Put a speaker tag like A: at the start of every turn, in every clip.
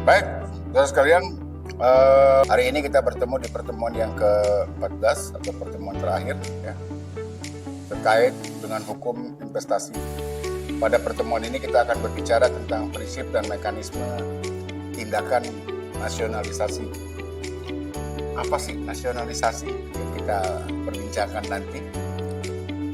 A: Baik, saudara sekalian, hari ini kita bertemu di pertemuan yang ke-14 atau pertemuan terakhir ya, terkait dengan hukum investasi. Pada pertemuan ini kita akan berbicara tentang prinsip dan mekanisme tindakan nasionalisasi. Apa sih nasionalisasi? Yang kita perbincangkan nanti.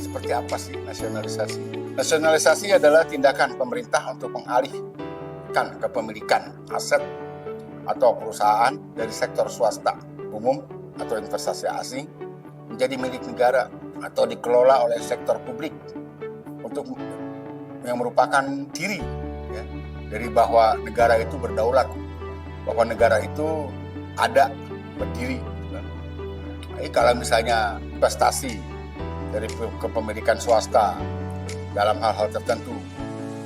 A: Seperti apa sih nasionalisasi? Nasionalisasi adalah tindakan pemerintah untuk mengalihkan kepemilikan aset atau perusahaan dari sektor swasta, umum atau investasi asing menjadi milik negara atau dikelola oleh sektor publik untuk yang merupakan diri ya, dari bahwa negara itu berdaulat, bahwa negara itu ada berdiri. Jadi kalau misalnya investasi dari kepemilikan swasta dalam hal-hal tertentu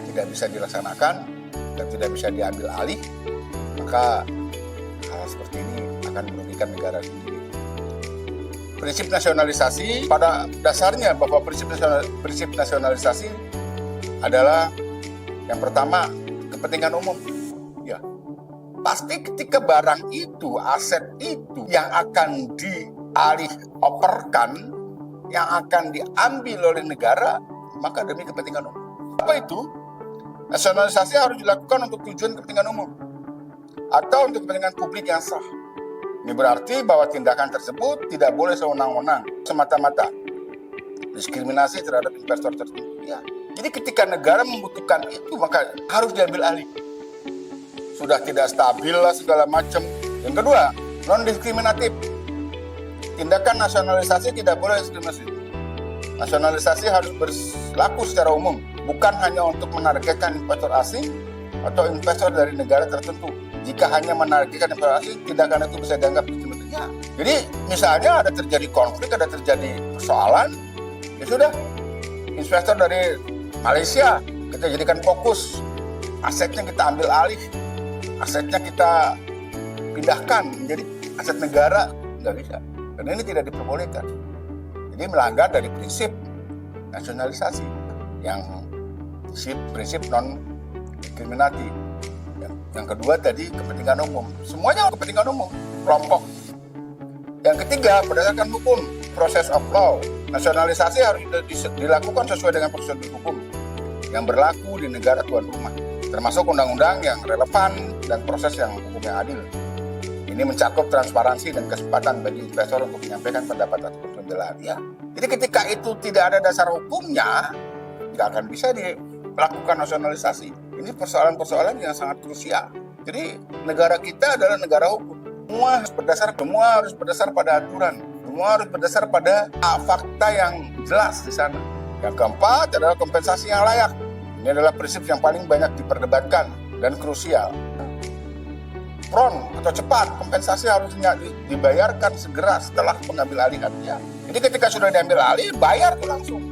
A: tidak bisa dilaksanakan dan tidak bisa diambil alih, maka hal seperti ini akan merugikan negara sendiri. Prinsip nasionalisasi pada dasarnya bahwa prinsip nasionalisasi adalah yang pertama kepentingan umum. Ya, pasti ketika barang itu, aset itu yang akan dialih operkan, yang akan diambil oleh negara, maka demi kepentingan umum. Apa itu? Nasionalisasi harus dilakukan untuk tujuan kepentingan umum atau untuk kepentingan publik yang sah. Ini berarti bahwa tindakan tersebut tidak boleh sewenang-wenang, semata-mata diskriminasi terhadap investor tertentu. Ya. Jadi ketika negara membutuhkan itu, maka harus diambil alih. Sudah tidak stabil lah segala macam. Yang kedua, non-diskriminatif. Tindakan nasionalisasi tidak boleh diskriminasi. Nasionalisasi harus berlaku secara umum, bukan hanya untuk menargetkan investor asing atau investor dari negara tertentu. Jika hanya menargetkan investor asing, tindakan itu bisa dianggap diskriminatif. Jadi misalnya ada terjadi konflik, ada terjadi persoalan, ya sudah, investor dari Malaysia kita jadikan fokus, asetnya kita ambil alih, asetnya kita pindahkan menjadi aset negara, nggak bisa. Karena ini tidak diperbolehkan. Jadi melanggar dari prinsip nasionalisasi yang prinsip non-diskriminatif. Yang kedua tadi kepentingan umum. Semuanya kepentingan umum, kelompok. Yang ketiga berdasarkan hukum, process of law. Nasionalisasi harus dilakukan sesuai dengan prosedur hukum yang berlaku di negara tuan rumah, termasuk undang-undang yang relevan dan proses yang hukum yang adil. Ini mencakup transparansi dan kesempatan bagi investor untuk menyampaikan pendapat atau pembelaan. Ya. Jadi ketika itu tidak ada dasar hukumnya, tidak akan bisa dilakukan nasionalisasi. Ini persoalan-persoalan yang sangat krusial. Jadi negara kita adalah negara hukum. Semua harus berdasar pada aturan. Semua harus berdasar pada fakta yang jelas di sana. Yang keempat adalah kompensasi yang layak. Ini adalah prinsip yang paling banyak diperdebatkan dan krusial. Prompt atau cepat, kompensasi harusnya dibayarkan segera setelah pengambil alihannya. Jadi ketika sudah diambil alih, bayar tuh langsung.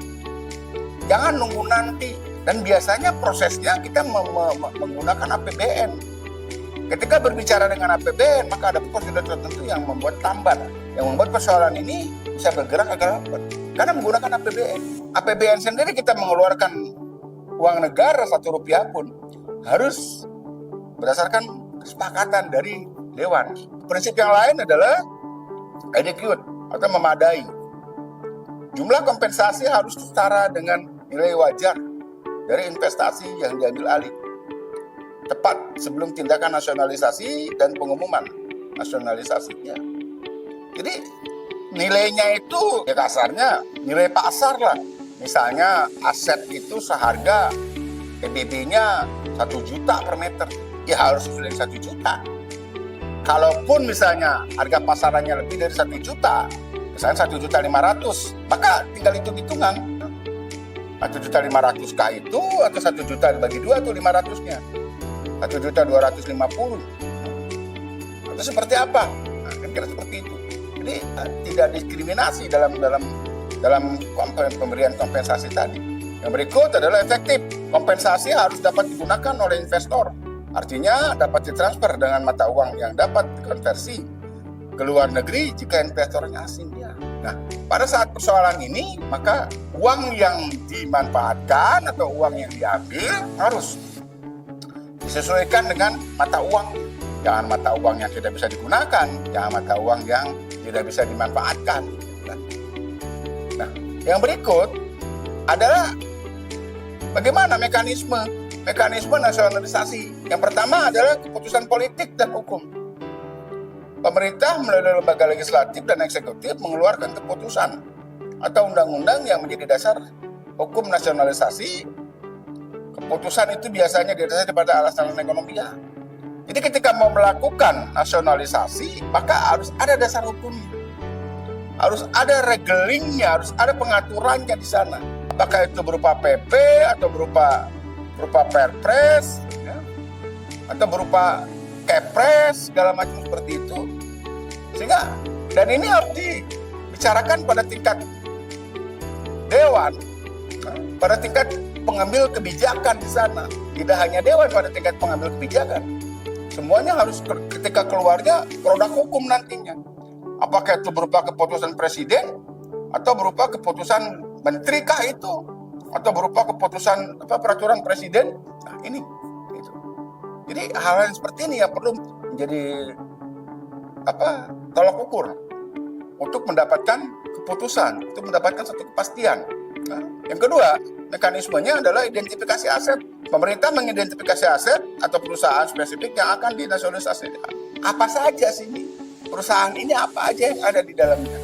A: Jangan nunggu nanti. Dan biasanya prosesnya kita menggunakan APBN. Ketika berbicara dengan APBN, maka ada prosedur tertentu yang membuat lambat. Yang membuat persoalan ini bisa bergerak agak lambat. Karena menggunakan APBN. APBN sendiri kita mengeluarkan uang negara 1 rupiah pun harus berdasarkan kesepakatan dari Dewan. Prinsip yang lain adalah adequate atau memadai. Jumlah kompensasi harus setara dengan nilai wajar dari investasi yang diambil alih. Tepat sebelum tindakan nasionalisasi dan pengumuman nasionalisasinya. Jadi nilainya itu ya kasarnya nilai pasar lah. Misalnya aset itu seharga PBB-nya 1 juta per meter. Ya harus lebih dari 1 juta. Kalaupun misalnya harga pasarannya lebih dari 1 juta, misalnya 1.500.000, maka tinggal hitung-hitungan. 1.500.000 itu atau 1 juta dibagi 2 tuh 500-nya. 1.250.000. Itu seperti apa? Nah, kira-kira seperti itu. Jadi tidak diskriminasi dalam pemberian kompensasi tadi. Yang berikut adalah efektif. Kompensasi harus dapat digunakan oleh investor. Artinya dapat ditransfer dengan mata uang yang dapat dikonversi ke luar negeri jika investornya asing. Ya. Nah, pada saat persoalan ini, maka uang yang dimanfaatkan atau uang yang diambil harus disesuaikan dengan mata uang Jangan mata uang yang tidak bisa digunakan, jangan mata uang yang tidak bisa dimanfaatkan. Nah, yang berikut adalah bagaimana mekanisme nasionalisasi. Yang pertama adalah keputusan politik dan hukum. Pemerintah melalui lembaga legislatif dan eksekutif mengeluarkan keputusan atau undang-undang yang menjadi dasar hukum nasionalisasi. Keputusan itu biasanya didasarkan pada alasan ekonomi. Jadi ketika mau melakukan nasionalisasi, maka harus ada dasar hukumnya. Harus ada regelingnya, harus ada pengaturannya di sana. Apakah itu berupa PP atau berupa Perpres, ya, atau berupa Kepres, segala macam seperti itu. Sehingga, dan ini harus dibicarakan pada tingkat dewan, pada tingkat pengambil kebijakan di sana. Tidak hanya dewan, pada tingkat pengambil kebijakan. Semuanya harus ketika keluarnya produk hukum nantinya. Apakah itu berupa keputusan presiden atau berupa keputusan menteri kah itu, atau berupa keputusan peraturan presiden. Nah, ini gitu. Jadi hal-hal seperti ini ya perlu menjadi tolak ukur untuk mendapatkan keputusan, untuk mendapatkan satu kepastian. Nah, yang kedua, mekanismenya adalah identifikasi aset. Pemerintah mengidentifikasi aset atau perusahaan spesifik yang akan dinasionalisasi. Apa saja sih ini? Perusahaan ini apa aja yang ada di dalamnya?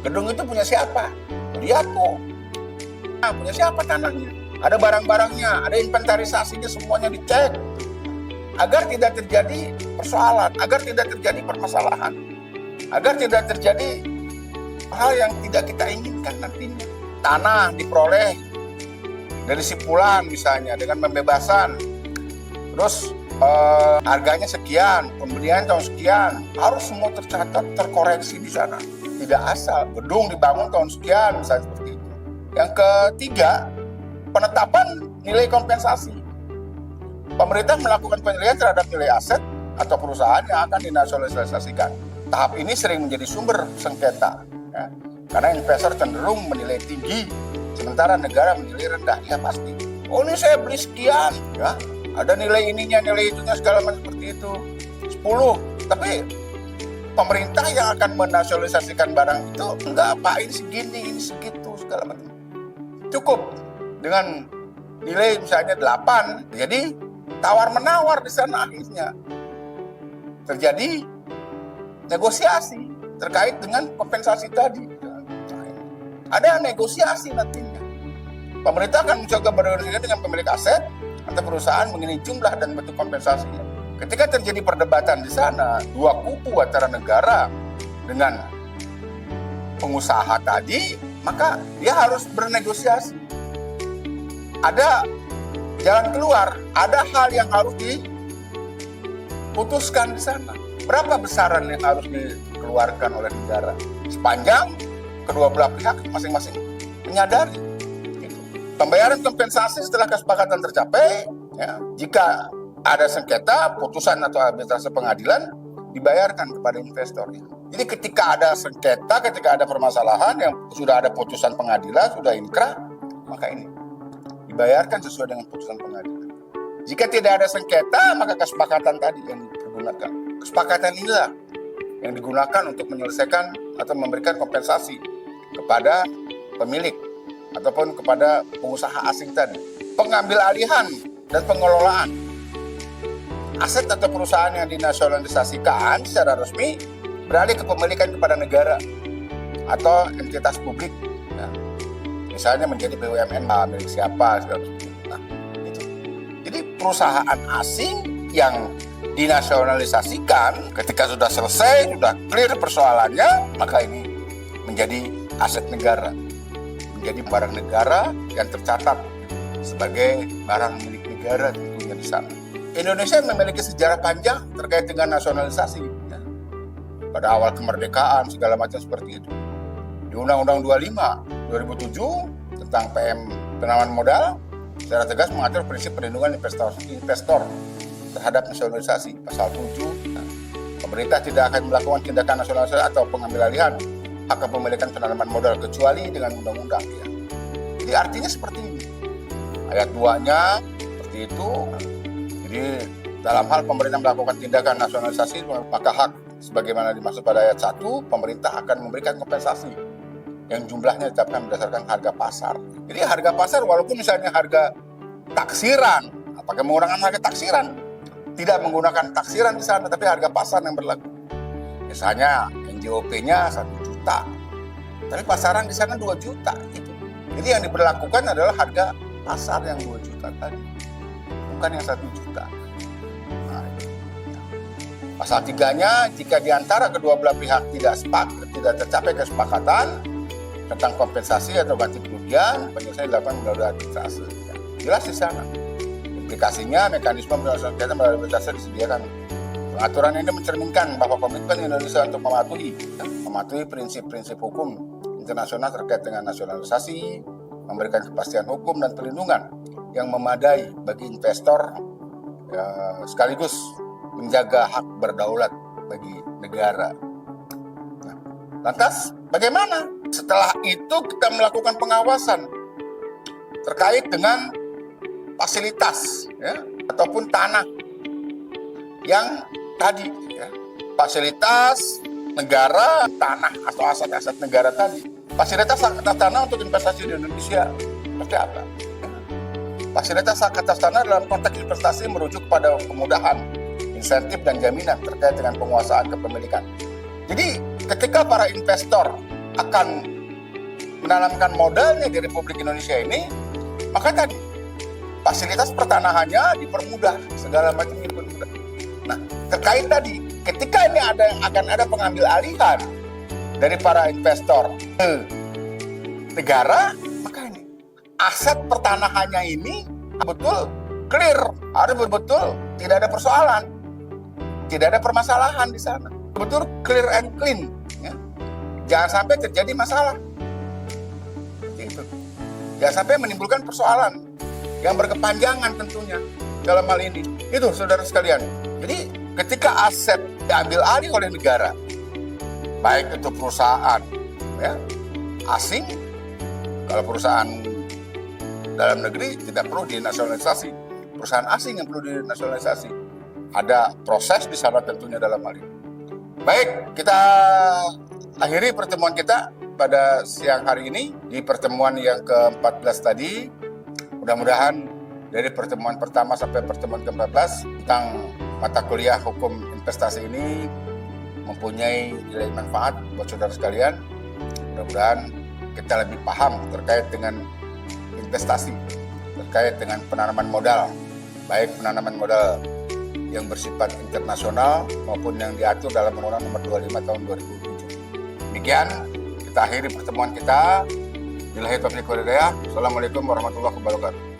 A: Gedung itu punya siapa? Lihat tuh. Nah, punya siapa tanahnya? Ada barang-barangnya, ada inventarisasinya, semuanya dicek. Agar tidak terjadi persoalan, agar tidak terjadi permasalahan, agar tidak terjadi hal yang tidak kita inginkan nantinya. Tanah diperoleh dari sipulan misalnya dengan pembebasan, terus harganya sekian, pembelian tahun sekian, harus semua tercatat, terkoreksi di sana. Tidak asal gedung dibangun tahun sekian misalnya seperti itu. Yang ketiga, penetapan nilai kompensasi. Pemerintah melakukan penilaian terhadap nilai aset atau perusahaan yang akan dinasionalisasikan. Tahap ini sering menjadi sumber sengketa, ya, karena investor cenderung menilai tinggi, sementara negara menilai rendah. Ya pasti. Oh ini saya beli sekian, ya, ada nilai ininya, nilai itunya segala macam seperti itu. 10, tapi pemerintah yang akan menasionalisasikan barang itu enggak, Pak, ini segini, ini segitu, segala macam. Cukup dengan nilai misalnya 8, jadi tawar-menawar di sana akhirnya. Terjadi negosiasi terkait dengan kompensasi tadi. Ada negosiasi nantinya. Pemerintah akan mencoba bernegosiasi dengan pemilik aset atau perusahaan mengenai jumlah dan bentuk kompensasinya. Ketika terjadi perdebatan di sana, dua kubu antara negara dengan pengusaha tadi, maka dia harus bernegosiasi. Ada jalan keluar, ada hal yang harus diputuskan di sana. Berapa besaran yang harus dikeluarkan oleh negara? Sepanjang kedua belah pihak masing-masing menyadari. Pembayaran kompensasi setelah kesepakatan tercapai, ya, jika ada sengketa, putusan atau arbitrase pengadilan dibayarkan kepada investor. Jadi ketika ada sengketa, ketika ada permasalahan yang sudah ada putusan pengadilan, sudah inkrah, maka ini dibayarkan sesuai dengan putusan pengadilan. Jika tidak ada sengketa, maka kesepakatan tadi yang digunakan. Kesepakatan inilah yang digunakan untuk menyelesaikan atau memberikan kompensasi kepada pemilik ataupun kepada pengusaha asing tadi. Pengambil alihan dan pengelolaan aset atau perusahaan yang dinasionalisasikan secara resmi beralih kepemilikan kepada negara atau entitas publik. Nah, misalnya menjadi BUMN milik siapa, segala macam. Nah, itu. Jadi perusahaan asing yang dinasionalisasikan ketika sudah selesai, sudah clear persoalannya, maka ini menjadi aset negara, menjadi barang negara yang tercatat sebagai barang milik negara tentunya di sana. Indonesia memiliki sejarah panjang terkait dengan nasionalisasi, ya. Pada awal kemerdekaan segala macam seperti itu. Di Undang-Undang 25 2007 tentang PM penanaman modal secara tegas mengatur prinsip perlindungan investor terhadap nasionalisasi. Pasal 7, pemerintah tidak akan melakukan tindakan nasionalisasi atau pengambil alihan hak kepemilikan penanaman modal kecuali dengan undang-undang. Ya. Jadi artinya seperti ini. Ayat 2-nya seperti itu. Jadi dalam hal pemerintah melakukan tindakan nasionalisasi, maka hak sebagaimana dimaksud pada ayat 1, pemerintah akan memberikan kompensasi yang jumlahnya ditetapkan berdasarkan harga pasar. Jadi harga pasar walaupun misalnya harga taksiran, apakah menggunakan harga taksiran, tidak menggunakan taksiran di sana, tapi harga pasar yang berlaku. Misalnya NJOP-nya 1 juta, tapi pasaran di sana 2 juta. Gitu. Jadi yang diberlakukan adalah harga pasar yang 2 juta tadi, bukan yang 1 juta. Nah, pasal 3-nya, jika diantara kedua belah pihak tidak tercapai kesepakatan tentang kompensasi atau ganti kerugian, penyelesaian dilakukan melalui arbitrase. Jelas di sana. Implikasinya, mekanisme penyelesaian sengketa melalui arbitrase disediakan. Pengaturan ini mencerminkan bahwa komitmen Indonesia untuk mematuhi prinsip-prinsip hukum internasional terkait dengan nasionalisasi, memberikan kepastian hukum dan perlindungan yang memadai bagi investor, sekaligus menjaga hak berdaulat bagi negara. Nah, lantas bagaimana? Setelah itu kita melakukan pengawasan terkait dengan fasilitas ataupun tanah yang tadi fasilitas negara, tanah atau aset-aset negara tadi. Fasilitas hak atas tanah untuk investasi di Indonesia seperti apa? Fasilitas hak atas tanah dalam konteks investasi merujuk pada kemudahan, insentif dan jaminan terkait dengan penguasaan kepemilikan. Jadi ketika para investor akan menanamkan modalnya di Republik Indonesia ini, maka tadi fasilitas pertanahannya dipermudah, segala macam dipermudah. Nah, terkait tadi, ketika ini akan ada pengambil alihan dari para investor ke negara, maka ini aset pertanahannya ini betul clear, harus betul tidak ada persoalan, tidak ada permasalahan di sana, betul clear and clean, ya. Jangan sampai terjadi masalah, itu. Jangan sampai menimbulkan persoalan yang berkepanjangan tentunya dalam hal ini. Itu saudara sekalian. Jadi ketika aset diambil alih oleh negara, baik itu perusahaan asing, kalau perusahaan dalam negeri tidak perlu dinasionalisasi, perusahaan asing yang perlu dinasionalisasi. Ada proses di sana tentunya dalam hal ini. Baik, kita akhiri pertemuan kita pada siang hari ini di pertemuan yang ke-14 tadi. Mudah-mudahan dari pertemuan pertama sampai pertemuan ke-14 tentang mata kuliah hukum investasi ini mempunyai nilai manfaat buat saudara sekalian. Mudah-mudahan kita lebih paham terkait dengan investasi, terkait dengan penanaman modal, baik penanaman modal yang bersifat internasional maupun yang diatur dalam Undang-Undang Nomor 25 Tahun 2007. Demikian kita akhiri pertemuan kita. Billahi taufiq wal hidayah. Assalamualaikum warahmatullahi wabarakatuh.